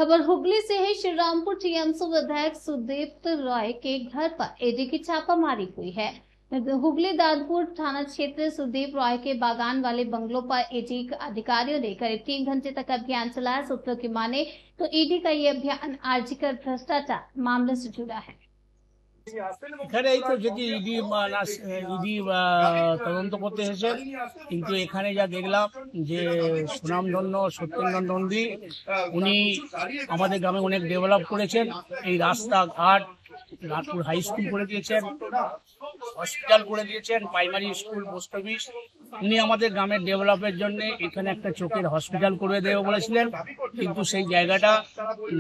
खबर हुगली से है। श्री रामपुर टीएमसी विधायक सुदीप्त रॉय के घर पर ईडी की छापामारी हुई है। हुगली दादपुर थाना क्षेत्र सुदीप रॉय के बागान वाले बंगलों पर ईडी अधिकारियों ने करीब 3 घंटे तक अभियान चलाया। सूत्रों की माने तो ईडी का ये अभियान आर्जिकर भ्रष्टाचार मामले से जुड़ा है। এখানে এই তো যদি ইডি তদন্ত করতে এসেছেন, কিন্তু এখানে যা দেখলাম যে সুনামধন্য সত্যেন্দ্র নন্দী উনি আমাদের গ্রামে অনেক ডেভেলপ করেছেন। এই রাস্তাঘাট, রাতপুর হাই স্কুল করে দিয়েছেন, হসপিটাল করে দিয়েছেন, প্রাইমারি স্কুল, পোস্ট অফিস। উনি আমাদের গ্রামের ডেভেলপের জন্য এখানে একটা চোখের হসপিটাল করে দেবে বলেছিলেন, কিন্তু সেই জায়গাটা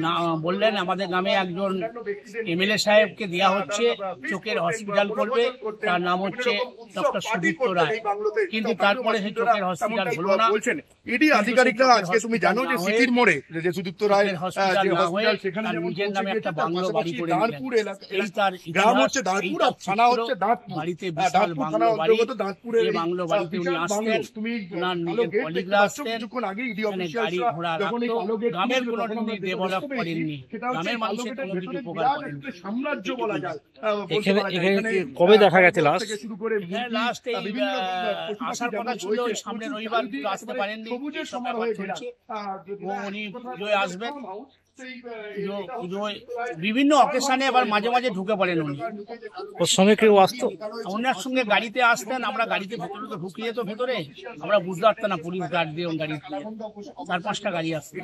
না বললেন আমাদের গ্রামে একজন এমএলএ সাহেবকে দেওয়া হচ্ছে চোখের হসপিটাল করবে, তার নাম হচ্ছে ডক্টর সুদীপ্ত রায়। কিন্তু তারপরে সেই চোখের হসপিটাল হলো না। ইডি আধিকারিকরা আজকে তুমি জানো যে সিটির মোড়ে যে সুদীপ্ত রায় হসপিটাল না হয়ে নিজের নামে একটা বাংলো বাড়ি করে দাঁতপুর এলাকা, এই তার গ্রাম হচ্ছে দাঁতপুর, থানা হচ্ছে দাঁতপুর, বাড়িতে বিশাল বাংলো বাড়ি, দাঁতপুরের এই বাংলো বাড়িতে উনি আসতেন, ওনার নিজের কলিগরা আসতেন, গাড়ি ঘোড়া রাখতো। গ্রামের কোনো ডেভেলপ করেননি, গ্রামের মানুষের কোনো কিছু উপকার করেননি। সাম্রাজ্য বলা যায়। কবে দেখা গেছে লাস্ট? লাস্ট এই আসার কথা ছিল, ওই সামনে রবিবার আসতে পারেননি। উনি পুজোয় আসবেন, বিভিন্ন অকেশনে আবার মাঝে মাঝে ঢুকে পড়েন উনি। ওর সঙ্গে কেউ আসতো? ওনার সঙ্গে গাড়িতে আসতেন, আমরা গাড়িতে ভেতরে তো ঢুকিয়ে তো ভেতরে আমরা বুঝতে পারতাম না, পুলিশ গার্ড দিয়ে গাড়ি 4-5টা গাড়ি আসতো।